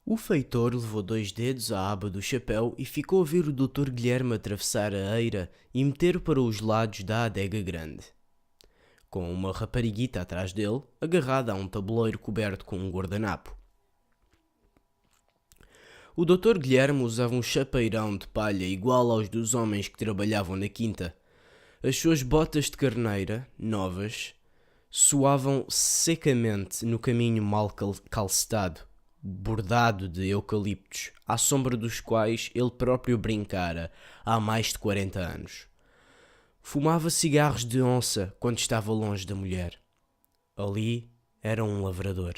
O feitor levou 2 dedos à aba do chapéu e ficou a ver o Dr. Guilherme atravessar a eira e meter para os lados da adega grande, com uma rapariguita atrás dele, agarrada a um tabuleiro coberto com um guardanapo. O Dr. Guilherme usava um chapeirão de palha igual aos dos homens que trabalhavam na quinta. As suas botas de carneira, novas, soavam secamente no caminho mal calcetado, bordado de eucaliptos, à sombra dos quais ele próprio brincara há mais de 40 anos. Fumava cigarros de onça quando estava longe da mulher. Ali era um lavrador.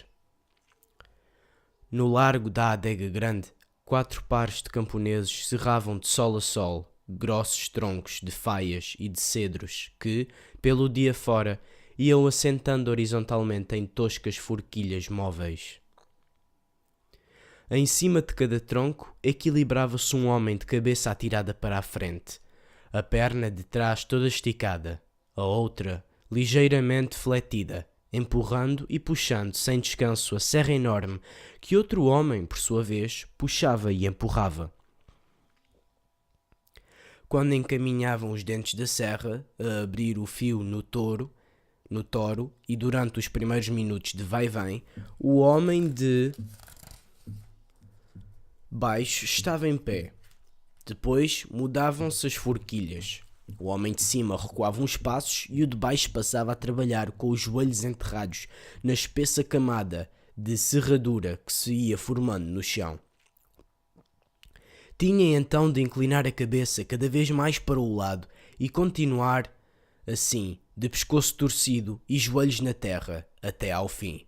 No largo da adega grande, 4 pares de camponeses serravam de sol a sol grossos troncos de faias e de cedros que, pelo dia fora, iam assentando horizontalmente em toscas forquilhas móveis. Em cima de cada tronco equilibrava-se um homem de cabeça atirada para a frente, a perna de trás toda esticada, a outra ligeiramente fletida, empurrando e puxando sem descanso a serra enorme que outro homem, por sua vez, puxava e empurrava. Quando encaminhavam os dentes da serra a abrir o fio no toro e durante os primeiros minutos de vai-vem, o homem de baixo estava em pé. Depois mudavam-se as forquilhas. O homem de cima recuava uns passos e o de baixo passava a trabalhar com os joelhos enterrados na espessa camada de serradura que se ia formando no chão. Tinha então de inclinar a cabeça cada vez mais para o lado e continuar assim, de pescoço torcido e joelhos na terra, até ao fim.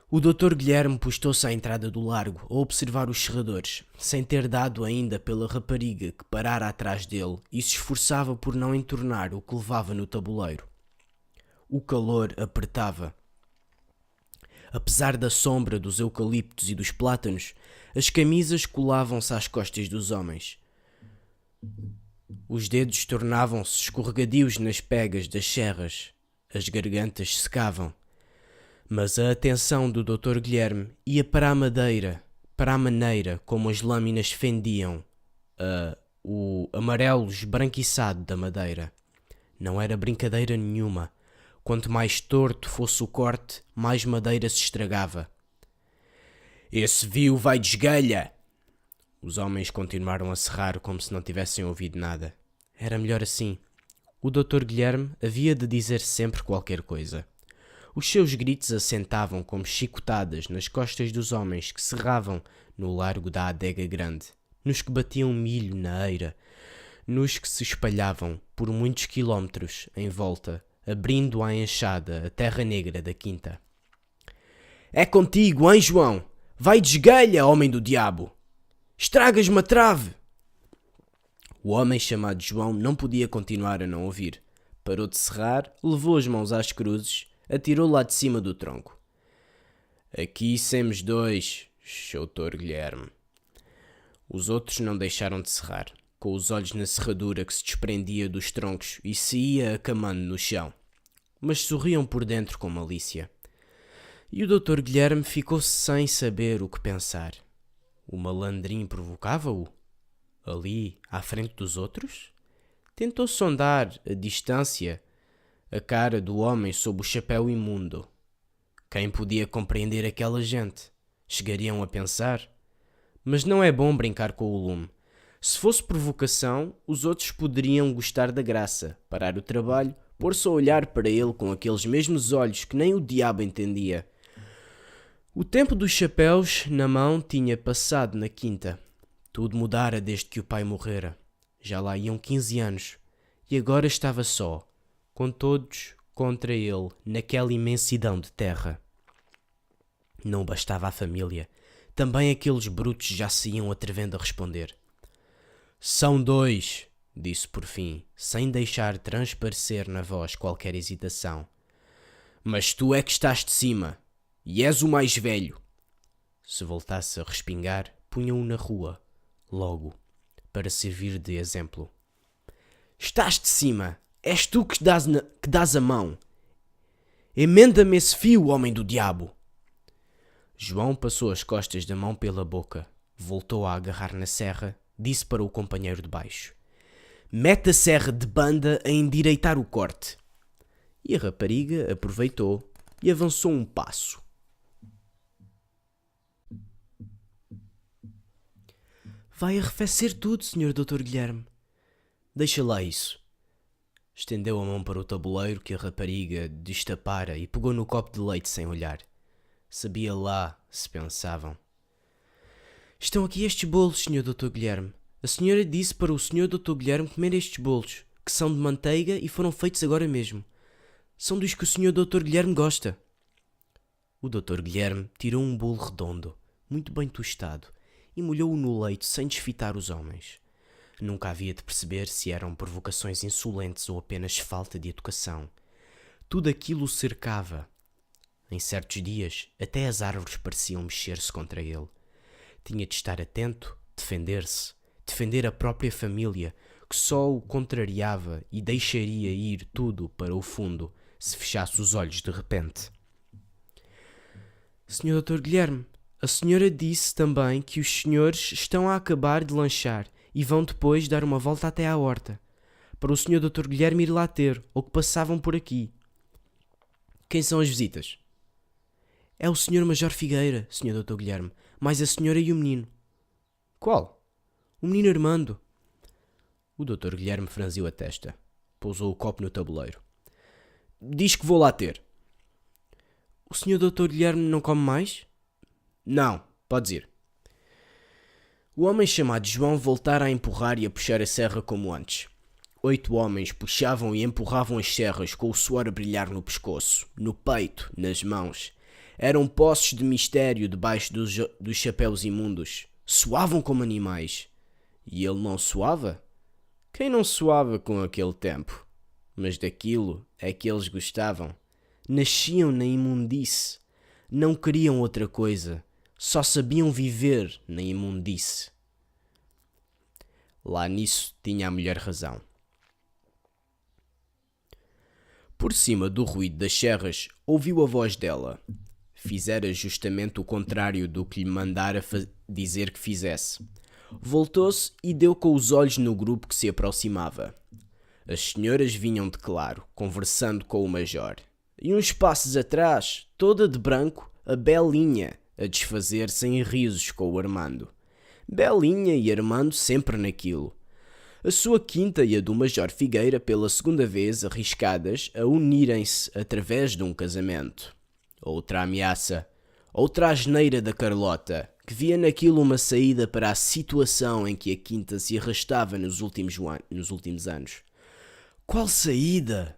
O Dr. Guilherme postou-se à entrada do largo a observar os serradores, sem ter dado ainda pela rapariga que parara atrás dele e se esforçava por não entornar o que levava no tabuleiro. O calor apertava. Apesar da sombra dos eucaliptos e dos plátanos, as camisas colavam-se às costas dos homens. Os dedos tornavam-se escorregadios nas pegas das serras. As gargantas secavam. Mas a atenção do Dr. Guilherme ia para a maneira como as lâminas fendiam o amarelo esbranquiçado da madeira. Não era brincadeira nenhuma. Quanto mais torto fosse o corte, mais madeira se estragava. "Esse viu vai de esgalha!" Os homens continuaram a serrar como se não tivessem ouvido nada. Era melhor assim. O Dr. Guilherme havia de dizer sempre qualquer coisa. Os seus gritos assentavam como chicotadas nas costas dos homens que serravam no largo da adega grande, nos que batiam milho na eira, nos que se espalhavam por muitos quilómetros em volta, abrindo à enxada a terra negra da quinta. "É contigo, hein, João? Vai de esgalha, homem do diabo! Estragas-me a trave!" O homem chamado João não podia continuar a não ouvir. Parou de serrar, levou as mãos às cruzes, atirou lá de cima do tronco. "Aqui semos dois, Dr. Guilherme." Os outros não deixaram de serrar, com os olhos na serradura que se desprendia dos troncos e se ia acamando no chão. Mas sorriam por dentro com malícia. E o Dr. Guilherme ficou sem saber o que pensar. O malandrinho provocava-o? Ali, à frente dos outros? Tentou sondar, a distância, a cara do homem sob o chapéu imundo. Quem podia compreender aquela gente? Chegariam a pensar? Mas não é bom brincar com o lume. Se fosse provocação, os outros poderiam gostar da graça, parar o trabalho, pôr-se a olhar para ele com aqueles mesmos olhos que nem o diabo entendia. O tempo dos chapéus na mão tinha passado na quinta. Tudo mudara desde que o pai morrera. Já lá iam 15 anos. E agora estava só, com todos contra ele, naquela imensidão de terra. Não bastava a família. Também aqueles brutos já se iam atrevendo a responder. "São dois", disse por fim, sem deixar transparecer na voz qualquer hesitação. "Mas tu é que estás de cima, e és o mais velho." Se voltasse a respingar, punham-o na rua, logo, para servir de exemplo. "Estás de cima, és tu que dás a mão. Emenda-me esse fio, homem do diabo." João passou as costas da mão pela boca, voltou a agarrar na serra, disse para o companheiro de baixo: mete a serra de banda a endireitar o corte. E a rapariga aproveitou e avançou um passo. Vai arrefecer tudo, Sr. Dr. Guilherme. Deixa lá isso. Estendeu a mão para o tabuleiro que a rapariga destapara e pegou no copo de leite sem olhar. Sabia lá, se pensavam. Estão aqui estes bolos, Sr. Dr. Guilherme. A senhora disse para o Sr. Dr. Guilherme comer estes bolos, que são de manteiga e foram feitos agora mesmo. São dos que o Sr. Dr. Guilherme gosta. O Dr. Guilherme tirou um bolo redondo, muito bem tostado, e molhou-o no leite sem desfitar os homens. Nunca havia de perceber se eram provocações insolentes ou apenas falta de educação. Tudo aquilo o cercava. Em certos dias, até as árvores pareciam mexer-se contra ele. Tinha de estar atento, defender-se, defender a própria família, que só o contrariava e deixaria ir tudo para o fundo se fechasse os olhos de repente. Sr. Dr. Guilherme, a senhora disse também que os senhores estão a acabar de lanchar e vão depois dar uma volta até à horta, para o Sr. Dr. Guilherme ir lá ter, ou que passavam por aqui. Quem são as visitas? É o Sr. Major Figueira, Sr. Dr. Guilherme, mais a senhora e o menino. Qual? O menino Armando. O Dr. Guilherme franziu a testa. Pousou o copo no tabuleiro. Diz que vou lá ter. O Sr. Dr. Guilherme não come mais? Não, podes ir. O homem chamado João voltara a empurrar e a puxar a serra como antes. 8 homens puxavam e empurravam as serras com o suor a brilhar no pescoço, no peito, nas mãos. Eram poços de mistério debaixo dos chapéus imundos. Suavam como animais. E ele não suava? Quem não suava com aquele tempo? Mas daquilo é que eles gostavam. Nasciam na imundice. Não queriam outra coisa. Só sabiam viver na imundice. Lá nisso tinha a mulher razão. Por cima do ruído das serras, ouviu a voz dela. Fizera justamente o contrário do que lhe mandara dizer que fizesse. Voltou-se e deu com os olhos no grupo que se aproximava. As senhoras vinham de claro, conversando com o major. E uns passos atrás, toda de branco, a Belinha, a desfazer-se em risos com o Armando. Belinha e Armando sempre naquilo. A sua quinta e a do Major Figueira pela segunda vez arriscadas a unirem-se através de um casamento. Outra ameaça, outra asneira da Carlota, que via naquilo uma saída para a situação em que a quinta se arrastava nos últimos anos. Qual saída?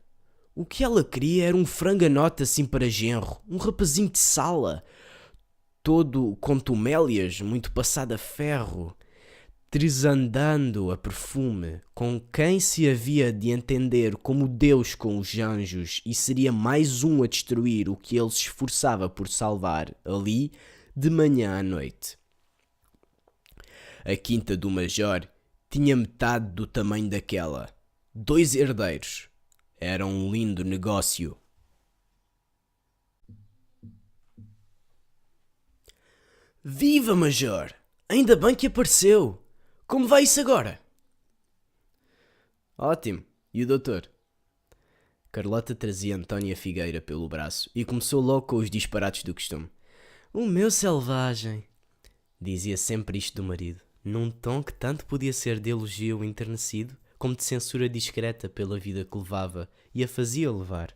O que ela queria era um franganote assim para genro, um rapazinho de sala, todo com tomélias, muito passado a ferro, tresandando a perfume, com quem se havia de entender como Deus com os anjos e seria mais um a destruir o que ele se esforçava por salvar ali de manhã à noite. A quinta do Major tinha metade do tamanho daquela. 2 herdeiros. Era um lindo negócio. Viva, Major! Ainda bem que apareceu! Como vai isso agora? Ótimo. E o doutor? Carlota trazia Antónia Figueira pelo braço e começou logo com os disparates do costume. O meu selvagem! Dizia sempre isto do marido, num tom que tanto podia ser de elogio enternecido como de censura discreta pela vida que levava e a fazia levar.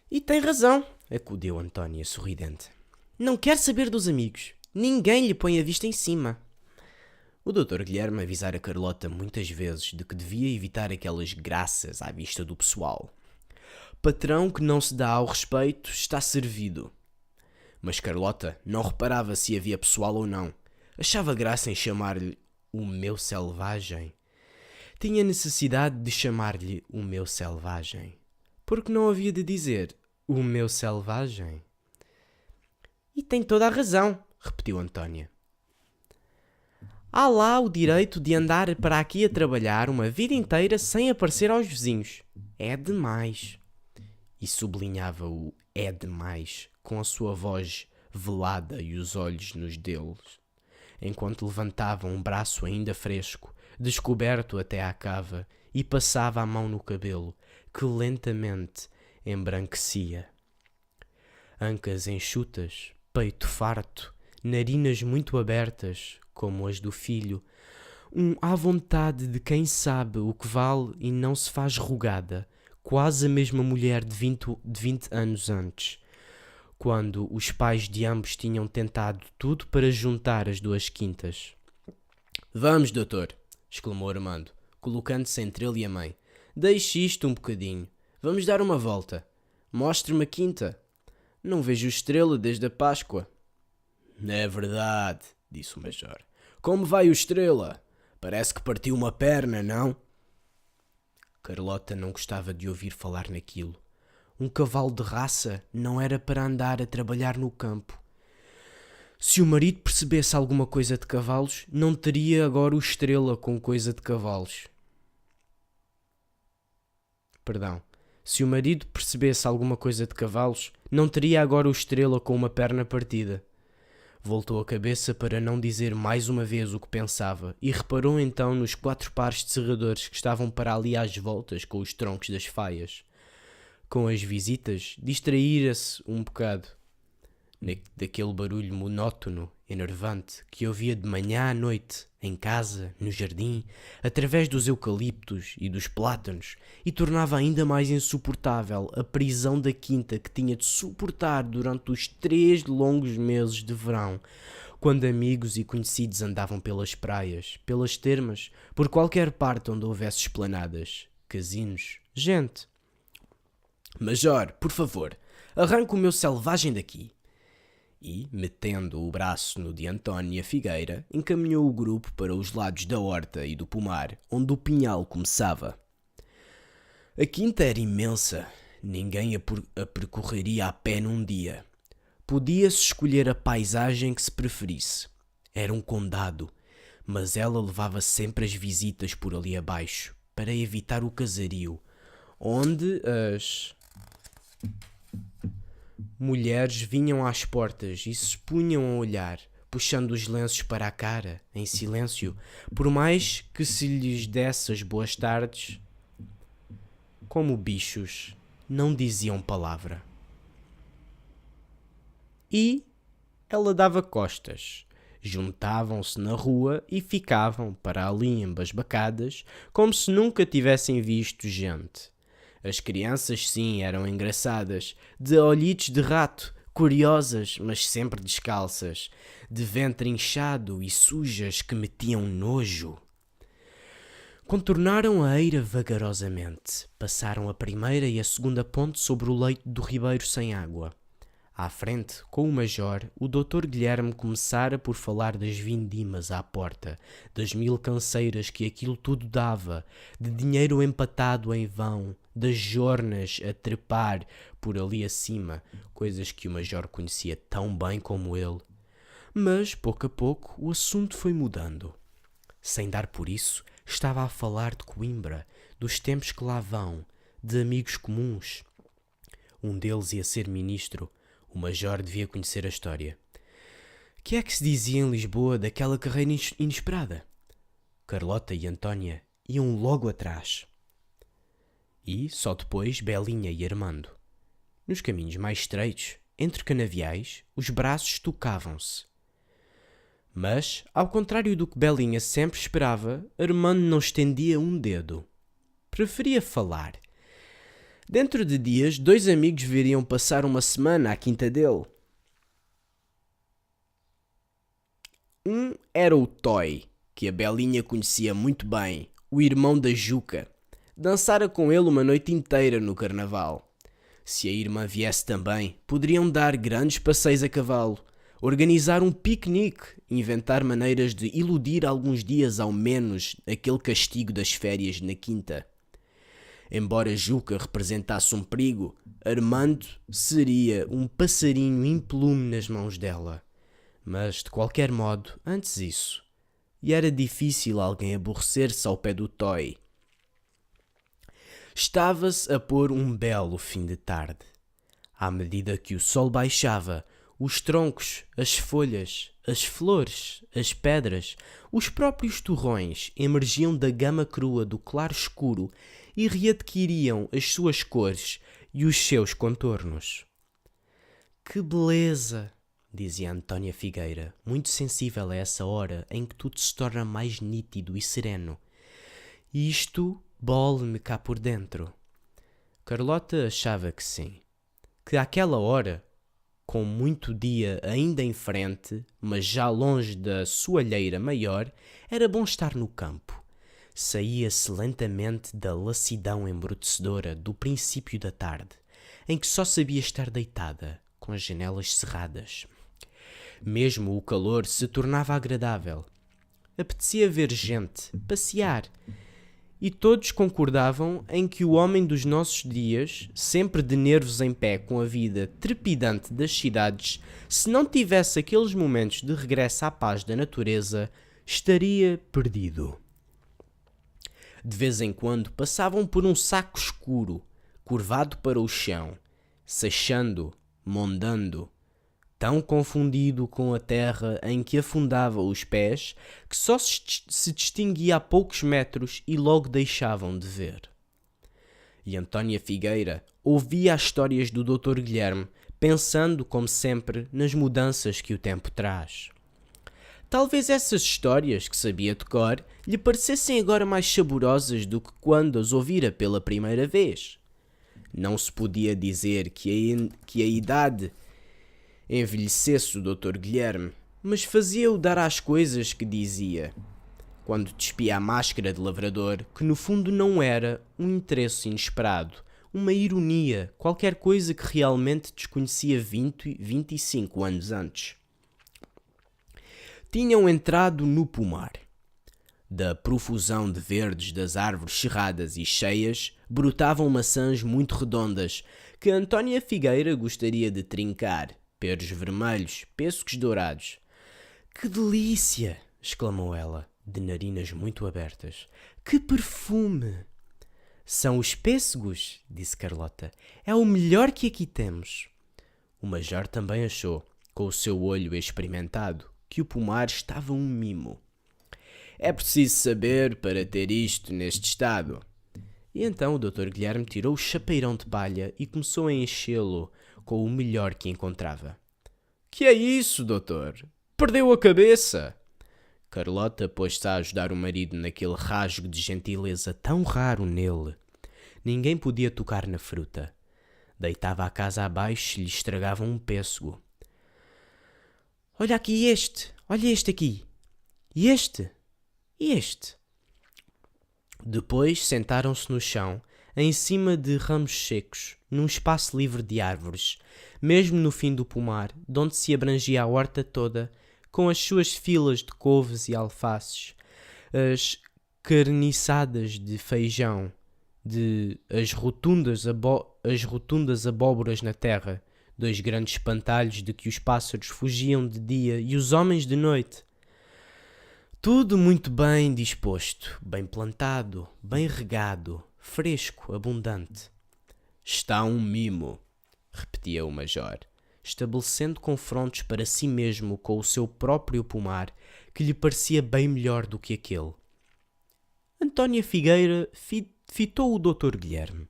E tem razão, acudiu Antónia sorridente. Não quer saber dos amigos. Ninguém lhe põe a vista em cima. O Dr. Guilherme avisara Carlota muitas vezes de que devia evitar aquelas graças à vista do pessoal. Patrão que não se dá ao respeito está servido. Mas Carlota não reparava se havia pessoal ou não. Achava graça em chamar-lhe o meu selvagem. Tinha necessidade de chamar-lhe o meu selvagem. Porque não havia de dizer o meu selvagem? E tem toda a razão, repetiu Antónia. Há lá o direito de andar para aqui a trabalhar uma vida inteira sem aparecer aos vizinhos. É demais. e sublinhava o "é demais" com a sua voz velada e os olhos nos deles, enquanto levantava um braço ainda fresco, descoberto até à cava, e passava a mão no cabelo, que lentamente embranquecia. Ancas enxutas, peito farto, narinas muito abertas, como as do filho, à vontade de quem sabe o que vale e não se faz rugada, quase a mesma mulher de 20 anos antes, quando os pais de ambos tinham tentado tudo para juntar as duas quintas. "Vamos, doutor", exclamou Armando, colocando-se entre ele e a mãe. "Deixe isto um bocadinho. Vamos dar uma volta. Mostre-me a quinta. Não vejo estrela desde a Páscoa." "É verdade", disse o major. "Como vai o estrela? Parece que partiu uma perna, não?" Carlota não gostava de ouvir falar naquilo. Um cavalo de raça não era para andar a trabalhar no campo. Se o marido percebesse alguma coisa de cavalos, não teria agora o estrela com coisa de cavalos. Se o marido percebesse alguma coisa de cavalos, não teria agora o estrela com uma perna partida. Voltou a cabeça para não dizer mais uma vez o que pensava e reparou então nos 4 pares de serradores que estavam para ali às voltas com os troncos das faias. Com as visitas, distraíra-se um bocado daquele barulho monótono, enervante, que ouvia de manhã à noite, em casa, no jardim, através dos eucaliptos e dos plátanos, e tornava ainda mais insuportável a prisão da quinta que tinha de suportar durante os 3 longos meses de verão, quando amigos e conhecidos andavam pelas praias, pelas termas, por qualquer parte onde houvesse esplanadas, casinos, gente. "Major, por favor, arranque o meu selvagem daqui." E, metendo o braço no de Antónia Figueira, encaminhou o grupo para os lados da horta e do pomar, onde o pinhal começava. A quinta era imensa, ninguém a percorreria a pé num dia. Podia-se escolher a paisagem que se preferisse. Era um condado, mas ela levava sempre as visitas por ali abaixo, para evitar o casario, onde as mulheres vinham às portas e se punham a olhar, puxando os lenços para a cara, em silêncio, por mais que se lhes desse as boas tardes. Como bichos, não diziam palavra. E ela dava costas. Juntavam-se na rua e ficavam para ali embasbacadas, como se nunca tivessem visto gente. As crianças, sim, eram engraçadas, de olhitos de rato, curiosas, mas sempre descalças, de ventre inchado e sujas que metiam nojo. Contornaram a eira vagarosamente, passaram a primeira e a segunda ponte sobre o leito do ribeiro sem água. À frente, com o major, o doutor Guilherme começara por falar das vindimas à porta, das 1000 canseiras que aquilo tudo dava, de dinheiro empatado em vão, das jornas a trepar por ali acima, coisas que o major conhecia tão bem como ele. Mas, pouco a pouco, o assunto foi mudando. Sem dar por isso, estava a falar de Coimbra, dos tempos que lá vão, de amigos comuns. Um deles ia ser ministro. O major devia conhecer a história. Que é que se dizia em Lisboa daquela carreira inesperada? Carlota e Antónia iam logo atrás. E, só depois, Belinha e Armando. Nos caminhos mais estreitos, entre canaviais, os braços tocavam-se. Mas, ao contrário do que Belinha sempre esperava, Armando não estendia um dedo. Preferia falar. Dentro de dias, 2 amigos viriam passar uma semana à quinta dele. Um era o Toy, que a Belinha conhecia muito bem, o irmão da Juca. Dançara com ele uma noite inteira no carnaval. Se a irmã viesse também, poderiam dar grandes passeios a cavalo, organizar um piquenique, inventar maneiras de iludir alguns dias ao menos aquele castigo das férias na quinta. Embora Juca representasse um perigo, Armando seria um passarinho implume nas mãos dela. Mas, de qualquer modo, antes isso. E era difícil alguém aborrecer-se ao pé do Toy. Estava-se a pôr um belo fim de tarde. À medida que o sol baixava, os troncos, as folhas, as flores, as pedras, os próprios torrões emergiam da gama crua do claro escuro e readquiriam as suas cores e os seus contornos. Que beleza! Dizia Antónia Figueira, muito sensível a essa hora em que tudo se torna mais nítido e sereno. Isto bole-me cá por dentro. Carlota achava que sim, que àquela hora, com muito dia ainda em frente, mas já longe da soalheira maior, era bom estar no campo. Saía-se lentamente da lassidão embrutecedora do princípio da tarde, em que só sabia estar deitada, com as janelas cerradas. Mesmo o calor se tornava agradável. Apetecia ver gente, passear, e todos concordavam em que o homem dos nossos dias, sempre de nervos em pé com a vida trepidante das cidades, se não tivesse aqueles momentos de regresso à paz da natureza, estaria perdido. De vez em quando passavam por um saco escuro, curvado para o chão, seixando, mondando, tão confundido com a terra em que afundava os pés que só se distinguia a poucos metros e logo deixavam de ver. E Antónia Figueira ouvia as histórias do Dr. Guilherme, pensando, como sempre, nas mudanças que o tempo traz. Talvez essas histórias, que sabia de cor, lhe parecessem agora mais saborosas do que quando as ouvira pela primeira vez. Não se podia dizer que a idade envelhecesse o Dr. Guilherme, mas fazia-o dar às coisas que dizia, quando despia a máscara de lavrador, que no fundo não era um interesse inesperado, uma ironia, qualquer coisa que realmente desconhecia 25 anos antes. Tinham entrado no pomar. Da profusão de verdes das árvores cerradas e cheias, brotavam maçãs muito redondas, que Antónia Figueira gostaria de trincar, peros vermelhos, pêssegos dourados. Que delícia! Exclamou ela, de narinas muito abertas. Que perfume! São os pêssegos, disse Carlota. É o melhor que aqui temos. O major também achou, com o seu olho experimentado, que o pomar estava um mimo. É preciso saber para ter isto neste estado. E então o Dr. Guilherme tirou o chapeirão de palha e começou a enchê-lo com o melhor que encontrava. Que é isso, doutor? Perdeu a cabeça? Carlota pôs-se a ajudar o marido naquele rasgo de gentileza tão raro nele. Ninguém podia tocar na fruta. Deitava a casa abaixo e lhe estragavam um pêssego. Olha aqui olha este aqui. E este? E este? Depois sentaram-se no chão, em cima de ramos secos, num espaço livre de árvores, mesmo no fim do pomar, de onde se abrangia a horta toda, com as suas filas de couves e alfaces, as carniçadas de feijão, as rotundas abóboras na terra, dois grandes espantalhos de que os pássaros fugiam de dia e os homens de noite. Tudo muito bem disposto, bem plantado, bem regado, fresco, abundante. Está um mimo, repetia o major, estabelecendo confrontos para si mesmo com o seu próprio pomar, que lhe parecia bem melhor do que aquele. Antónia Figueira fitou o Dr. Guilherme.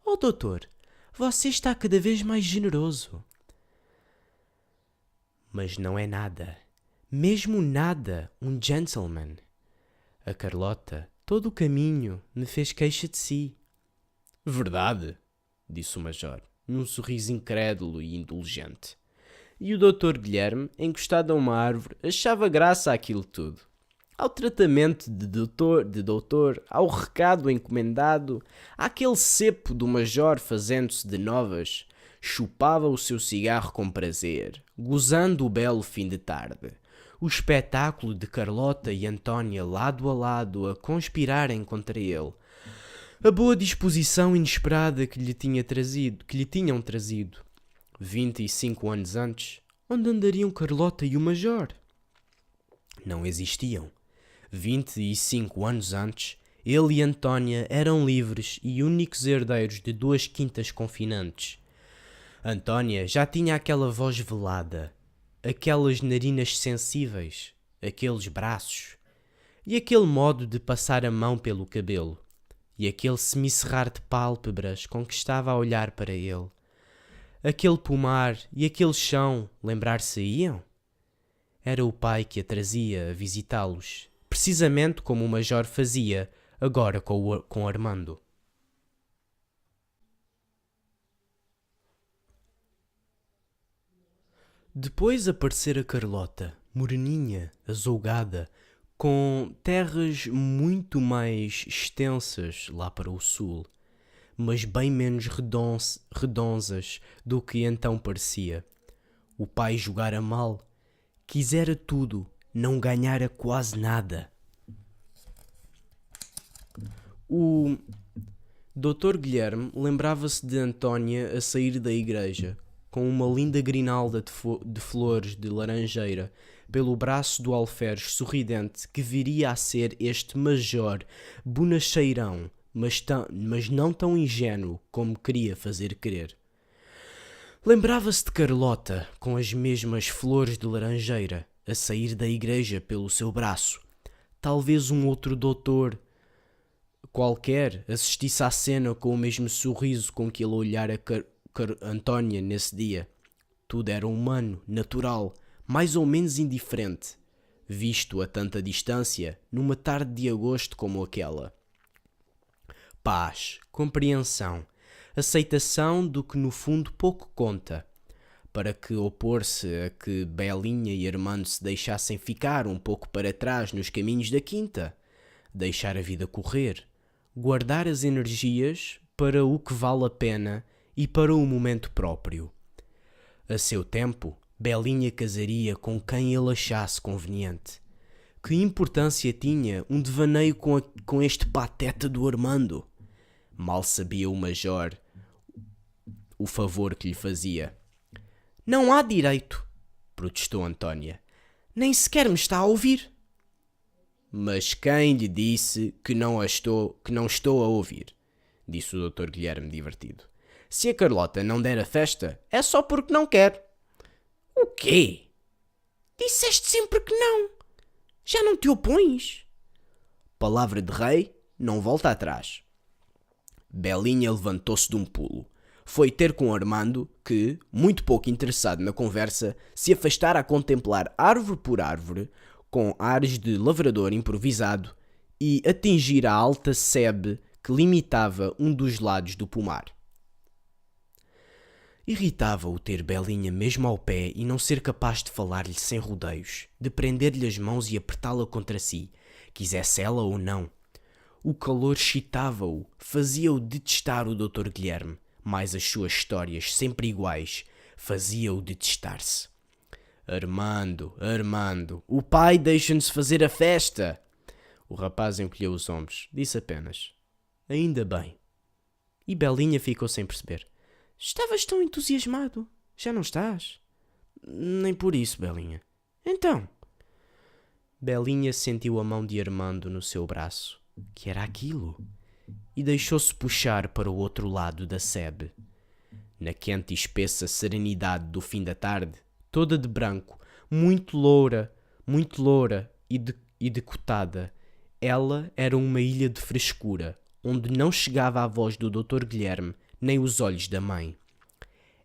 Oh, doutor, você está cada vez mais generoso. Mas não é nada. Mesmo nada, um gentleman. A Carlota, todo o caminho, me fez queixa de si. Verdade, disse o major, num sorriso incrédulo e indulgente. E o Dr. Guilherme, encostado a uma árvore, achava graça àquilo tudo. Ao tratamento de doutor, ao recado encomendado, àquele cepo do major fazendo-se de novas, chupava o seu cigarro com prazer, gozando o belo fim de tarde. O espetáculo de Carlota e Antónia lado a lado a conspirarem contra ele. A boa disposição inesperada que lhe tinham trazido. 25 anos antes, onde andariam Carlota e o major? Não existiam. 25 anos antes, Ele e Antónia eram livres e únicos herdeiros de 2 quintas confinantes. Antónia já tinha aquela voz velada, aquelas narinas sensíveis, aqueles braços, e aquele modo de passar a mão pelo cabelo, e aquele semicerrar de pálpebras com que estava a olhar para ele. Aquele pomar e aquele chão lembrar-se-iam? Era o pai que a trazia a visitá-los, precisamente como o Major fazia agora com Armando. Depois aparecera Carlota, moreninha, azulgada, com terras muito mais extensas lá para o sul, mas bem menos redonzas do que então parecia. O pai jogara mal, quisera tudo, não ganhara quase nada. O Dr. Guilherme lembrava-se de Antónia a sair da igreja, com uma linda grinalda de flores de laranjeira, pelo braço do alferes sorridente que viria a ser este major bonacheirão, mas não tão ingênuo como queria fazer crer. Lembrava-se de Carlota, com as mesmas flores de laranjeira, a sair da igreja pelo seu braço. Talvez um outro doutor qualquer assistisse à cena com o mesmo sorriso com que ele olhara Antónia nesse dia. Tudo era humano, natural, mais ou menos indiferente, visto a tanta distância, numa tarde de agosto como aquela. Paz, compreensão, aceitação do que no fundo pouco conta, para que opor-se a que Belinha e Armando se deixassem ficar um pouco para trás nos caminhos da quinta, deixar a vida correr, guardar as energias para o que vale a pena e para o momento próprio. A seu tempo, Belinha casaria com quem ele achasse conveniente. Que importância tinha um devaneio com este pateta do Armando? Mal sabia o major o favor que lhe fazia. Não há direito, protestou Antónia. Nem sequer me está a ouvir. Mas quem lhe disse que não estou a ouvir? Disse o Dr. Guilherme divertido. Se a Carlota não der a festa, é só porque não quer. O quê? Disseste sempre que não. Já não te opões? Palavra de rei, não volta atrás. Belinha levantou-se de um pulo. Foi ter com Armando, que, muito pouco interessado na conversa, se afastara a contemplar árvore por árvore, com ares de lavrador improvisado, e atingir a alta sebe que limitava um dos lados do pomar. Irritava-o ter Belinha mesmo ao pé e não ser capaz de falar-lhe sem rodeios, de prender-lhe as mãos e apertá-la contra si, quisesse ela ou não. O calor excitava-o, fazia-o detestar o Dr. Guilherme, mas as suas histórias, sempre iguais, fazia-o detestar-se. Armando, o pai deixa-nos fazer a festa. O rapaz encolheu os ombros, disse apenas, ainda bem. E Belinha ficou sem perceber. Estavas tão entusiasmado, já não estás? Nem por isso, Belinha. Então? Belinha sentiu a mão de Armando no seu braço. Que era aquilo? E deixou-se puxar para o outro lado da sebe. Na quente e espessa serenidade do fim da tarde, toda de branco, muito loura e decotada, ela era uma ilha de frescura, onde não chegava a voz do Dr. Guilherme, nem os olhos da mãe.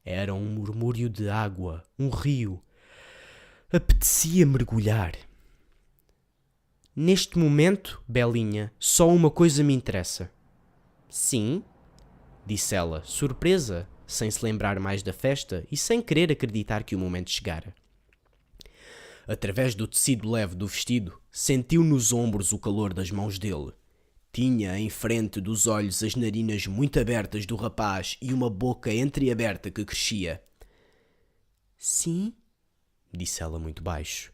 Era um murmúrio de água, um rio. Apetecia mergulhar. Neste momento, Belinha, só uma coisa me interessa. Sim? Disse ela, surpresa, sem se lembrar mais da festa e sem querer acreditar que o momento chegara. Através do tecido leve do vestido, sentiu nos ombros o calor das mãos dele. Tinha em frente dos olhos as narinas muito abertas do rapaz e uma boca entreaberta que crescia. Sim? Disse ela muito baixo.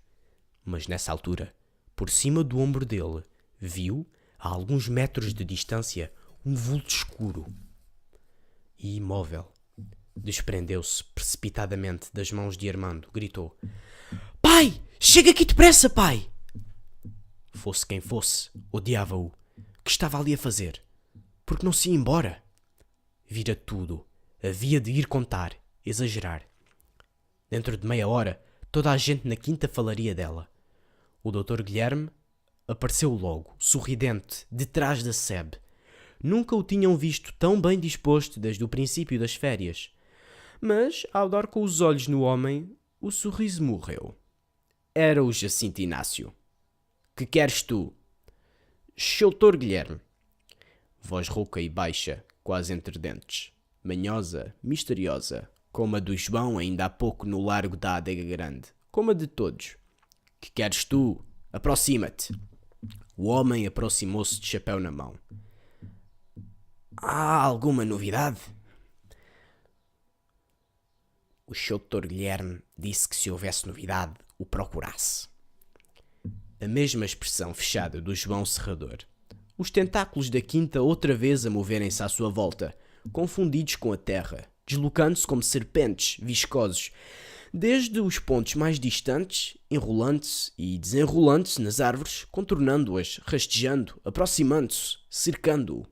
Mas nessa altura, por cima do ombro dele, viu, a alguns metros de distância, um vulto escuro e imóvel. Desprendeu-se precipitadamente das mãos de Armando. Gritou. Pai! Chega aqui depressa, pai! Fosse quem fosse, odiava-o. Que estava ali a fazer? Porque não se ia embora? Vira tudo. Havia de ir contar, exagerar. Dentro de meia hora, toda a gente na quinta falaria dela. O Dr. Guilherme apareceu logo, sorridente, detrás da sebe. Nunca o tinham visto tão bem disposto desde o princípio das férias. Mas, ao dar com os olhos no homem, o sorriso morreu. Era o Jacinto Inácio. Que queres tu? Doutor Guilherme. Voz rouca e baixa, quase entre dentes. Manhosa, misteriosa, como a do João ainda há pouco no largo da Adega Grande. Como a de todos. Que queres tu? Aproxima-te. O homem aproximou-se de chapéu na mão. Há alguma novidade? O Dr. Guilherme disse que se houvesse novidade, o procurasse. A mesma expressão fechada do João Serrador. Os tentáculos da quinta outra vez a moverem-se à sua volta, confundidos com a terra, deslocando-se como serpentes viscosos, desde os pontos mais distantes, enrolando-se e desenrolando-se nas árvores, contornando-as, rastejando, aproximando-se, cercando-o.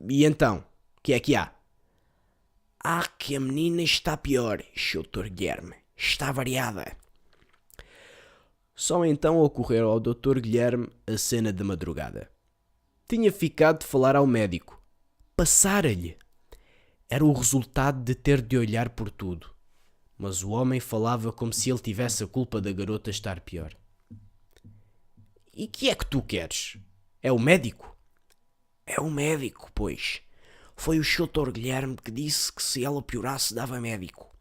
E então, que é que há? Ah, que a menina está pior, Dr. Guilherme. Está variada. Só então ocorreu ao Dr. Guilherme a cena da madrugada. Tinha ficado de falar ao médico. Passara-lhe. Era o resultado de ter de olhar por tudo. Mas o homem falava como se ele tivesse a culpa da garota estar pior. E que é que tu queres? É o médico? É o médico, pois. Foi o Dr. Guilherme que disse que se ela piorasse dava médico.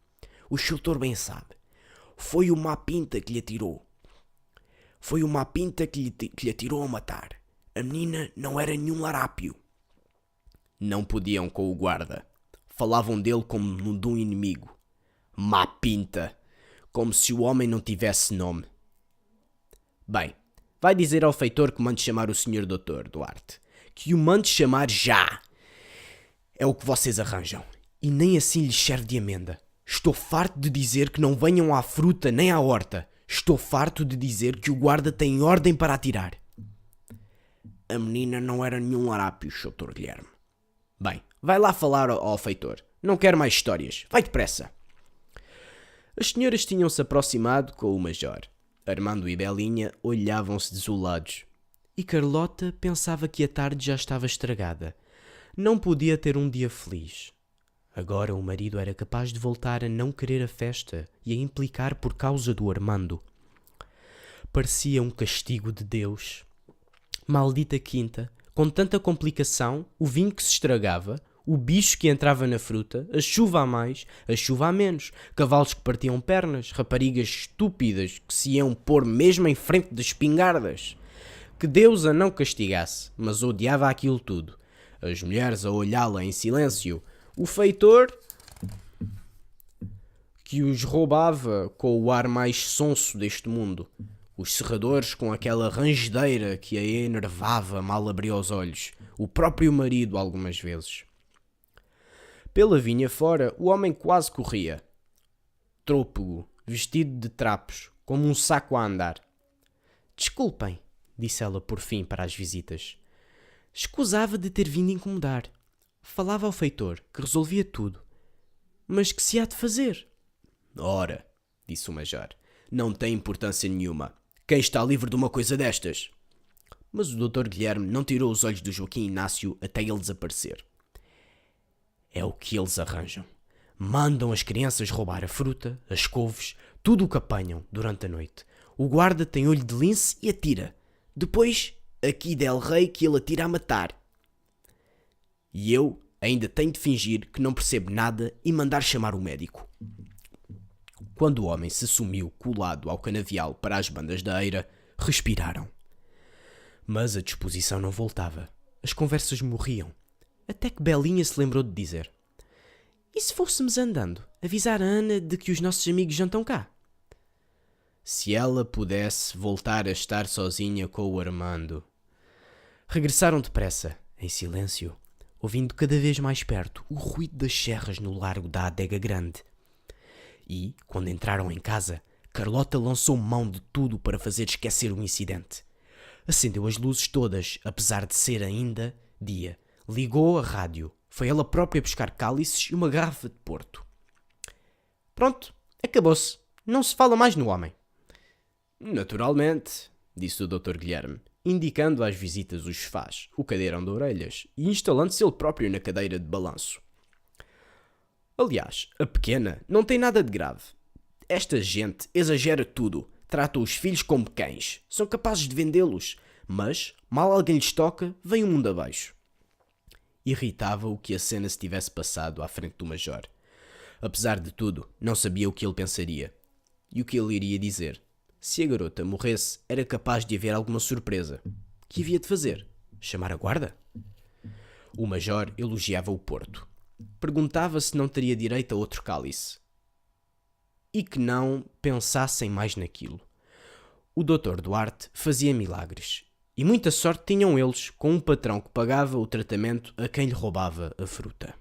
O doutor bem sabe. Foi uma pinta que lhe atirou. Foi uma pinta que lhe atirou a matar. A menina não era nenhum larápio. Não podiam com o guarda. Falavam dele como de um inimigo. Má pinta. Como se o homem não tivesse nome. Bem, vai dizer ao feitor que mande chamar o Sr. Dr. Duarte. Que o mande chamar já. É o que vocês arranjam. E nem assim lhes serve de amenda. Estou farto de dizer que não venham à fruta nem à horta. Estou farto de dizer que o guarda tem ordem para atirar. A menina não era nenhum larápio, Dr. Guilherme. Bem, vai lá falar ao feitor. Não quero mais histórias. Vai depressa. As senhoras tinham-se aproximado com o major. Armando e Belinha olhavam-se desolados. E Carlota pensava que a tarde já estava estragada. Não podia ter um dia feliz. Agora o marido era capaz de voltar a não querer a festa e a implicar por causa do Armando. Parecia um castigo de Deus. Maldita quinta, com tanta complicação, o vinho que se estragava, o bicho que entrava na fruta, a chuva a mais, a chuva a menos, cavalos que partiam pernas, raparigas estúpidas que se iam pôr mesmo em frente das espingardas. Que Deus a não castigasse, mas odiava aquilo tudo. As mulheres a olhá-la em silêncio, o feitor que os roubava com o ar mais sonso deste mundo, os serradores com aquela rangedeira que a enervava mal abria os olhos, o próprio marido algumas vezes. Pela vinha fora, o homem quase corria, trôpego, vestido de trapos, como um saco a andar. Desculpem, disse ela por fim para as visitas. Escusava de ter vindo incomodar. Falava ao feitor, que resolvia tudo. Mas que se há de fazer? Ora, disse o major, não tem importância nenhuma. Quem está livre de uma coisa destas? Mas o Dr. Guilherme não tirou os olhos do Joaquim Inácio até ele desaparecer. É o que eles arranjam. Mandam as crianças roubar a fruta, as couves, tudo o que apanham durante a noite. O guarda tem olho de lince e atira. Depois, aqui del rei que ele atira a matar. E eu ainda tenho de fingir que não percebo nada e mandar chamar o médico. Quando o homem se sumiu colado ao canavial para as bandas da eira, respiraram. Mas a disposição não voltava. As conversas morriam. Até que Belinha se lembrou de dizer: e se fôssemos andando, avisar a Ana de que os nossos amigos jantam cá? Se ela pudesse voltar a estar sozinha com o Armando. Regressaram depressa, em silêncio, ouvindo cada vez mais perto o ruído das serras no largo da Adega Grande. E, quando entraram em casa, Carlota lançou mão de tudo para fazer esquecer o incidente. Acendeu as luzes todas, apesar de ser ainda dia. Ligou a rádio. Foi ela própria buscar cálices e uma garrafa de porto. Pronto, acabou-se. Não se fala mais no homem. Naturalmente, disse o Dr. Guilherme, indicando às visitas os sofás, o cadeirão de orelhas e instalando-se ele próprio na cadeira de balanço. Aliás, a pequena não tem nada de grave. Esta gente exagera tudo, trata os filhos como cães, são capazes de vendê-los, mas, mal alguém lhes toca, vem o mundo abaixo. Irritava-o que a cena se tivesse passado à frente do Major. Apesar de tudo, não sabia o que ele pensaria. E o que ele iria dizer. Se a garota morresse, era capaz de haver alguma surpresa. Que havia de fazer? Chamar a guarda? O Major elogiava o Porto. Perguntava se não teria direito a outro cálice. E que não pensassem mais naquilo. O Dr. Duarte fazia milagres. E muita sorte tinham eles com um patrão que pagava o tratamento a quem lhe roubava a fruta.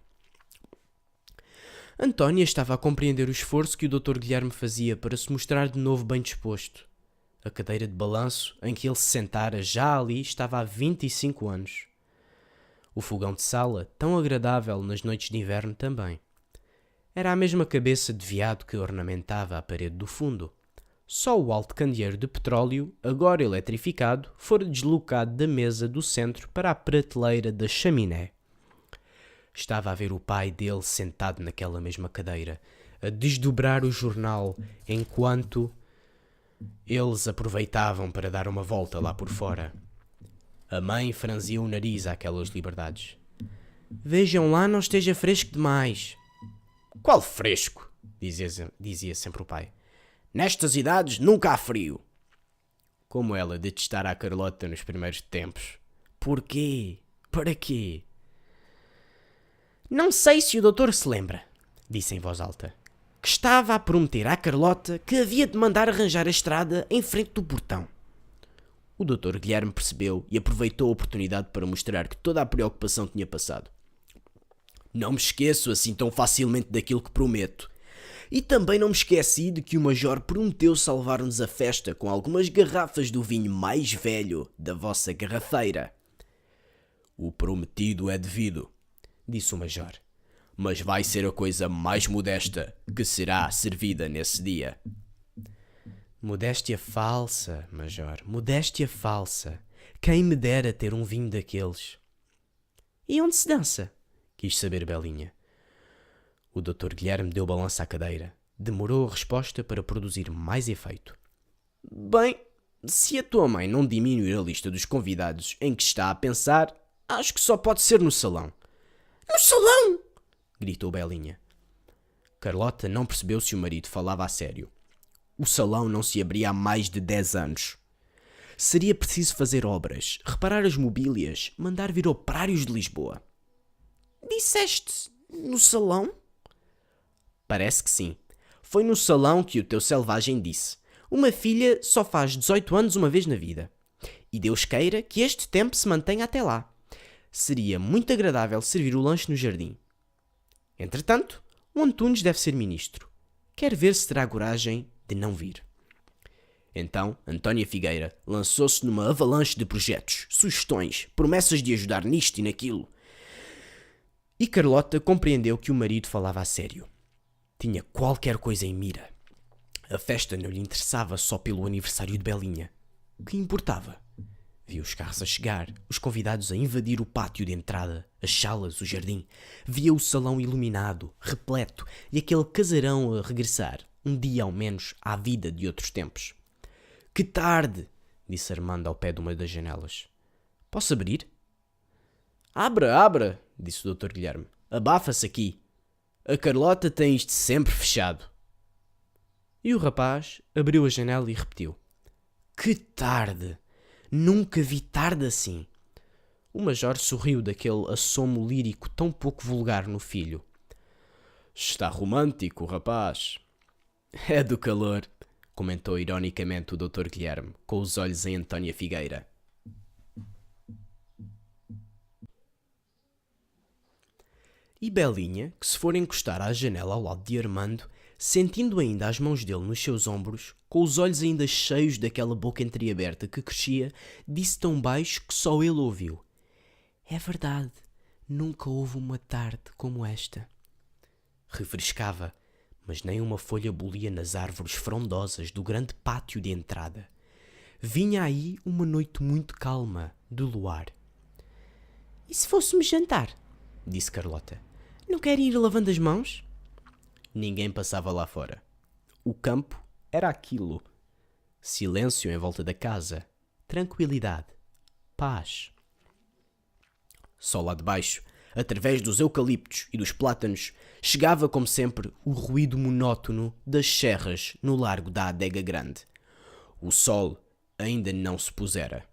Antónia estava a compreender o esforço que o Dr. Guilherme fazia para se mostrar de novo bem disposto. A cadeira de balanço em que ele se sentara já ali estava há 25 anos. O fogão de sala, tão agradável nas noites de inverno também. Era a mesma cabeça de veado que ornamentava a parede do fundo. Só o alto candeeiro de petróleo, agora eletrificado, fora deslocado da mesa do centro para a prateleira da chaminé. Estava a ver o pai dele sentado naquela mesma cadeira, a desdobrar o jornal, enquanto eles aproveitavam para dar uma volta lá por fora. A mãe franzia o nariz àquelas liberdades. Vejam lá, não esteja fresco demais. Qual fresco? Dizia sempre o pai. Nestas idades nunca há frio. Como ela detestara a Carlota nos primeiros tempos. Porquê? Para quê? Não sei se o doutor se lembra, disse em voz alta, que estava a prometer à Carlota que havia de mandar arranjar a estrada em frente do portão. O doutor Guilherme percebeu e aproveitou a oportunidade para mostrar que toda a preocupação tinha passado. Não me esqueço assim tão facilmente daquilo que prometo. E também não me esqueci de que o Major prometeu salvar-nos a festa com algumas garrafas do vinho mais velho da vossa garrafeira. O prometido é devido, disse o Major, mas vai ser a coisa mais modesta que será servida nesse dia. Modéstia falsa, Major, modéstia falsa. Quem me dera ter um vinho daqueles. E onde se dança? Quis saber Belinha. O Dr. Guilherme deu balanço à cadeira. Demorou a resposta para produzir mais efeito. Bem, se a tua mãe não diminuir a lista dos convidados em que está a pensar, acho que só pode ser no salão. No salão! Gritou Belinha. Carlota não percebeu se o marido falava a sério. O salão não se abria há mais de 10 anos. Seria preciso fazer obras, reparar as mobílias, mandar vir operários de Lisboa. Disseste no salão? Parece que sim. Foi no salão que o teu selvagem disse. Uma filha só faz 18 anos uma vez na vida. E Deus queira que este tempo se mantenha até lá. Seria muito agradável servir o lanche no jardim. Entretanto, o Antunes deve ser ministro. Quer ver se terá coragem de não vir. Então, Antónia Figueira lançou-se numa avalanche de projetos, sugestões, promessas de ajudar nisto e naquilo. E Carlota compreendeu que o marido falava a sério. Tinha qualquer coisa em mira. A festa não lhe interessava só pelo aniversário de Belinha. O que importava? Via os carros a chegar, os convidados a invadir o pátio de entrada, as salas, o jardim. Via o salão iluminado, repleto, e aquele casarão a regressar, um dia ao menos, à vida de outros tempos. Que tarde! Disse Armando ao pé de uma das janelas. Posso abrir? Abra, abra! Disse o Dr. Guilherme. Abafa-se aqui. A Carlota tem isto sempre fechado. E o rapaz abriu a janela e repetiu. Que tarde! Nunca vi tarde assim. O Major sorriu daquele assomo lírico tão pouco vulgar no filho. Está romântico, rapaz. É do calor, comentou ironicamente o Dr. Guilherme, com os olhos em Antónia Figueira. E Belinha, que se for encostar à janela ao lado de Armando, Sentindo ainda as mãos dele nos seus ombros, com os olhos ainda cheios daquela boca entreaberta que crescia, disse tão baixo que só ele ouviu: "É verdade, nunca houve uma tarde como esta." Refrescava, mas nem uma folha bolia nas árvores frondosas do grande pátio de entrada. Vinha aí uma noite muito calma, de luar. "E se fôssemos jantar?" disse Carlota. "Não quer ir lavando as mãos?" Ninguém passava lá fora. O campo era aquilo. Silêncio em volta da casa. Tranquilidade. Paz. Só lá de baixo, através dos eucaliptos e dos plátanos, chegava, como sempre, o ruído monótono das serras no largo da Adega Grande. O sol ainda não se pusera.